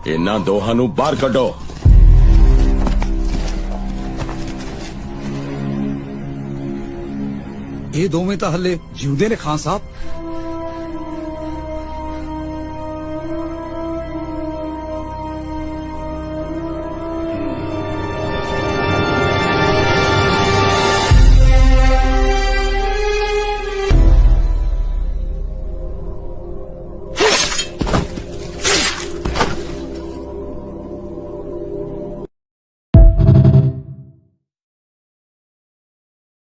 ਇਹਨਾਂ ਦੋਹਾਂ ਨੂੰ ਬਾਹਰ ਕੱਢੋ। ਇਹ ਦੋਵੇਂ ਤਾਂ ਹੱਲੇ ਜਿਉਂਦੇ ਨੇ ਖਾਨ ਸਾਹਿਬ।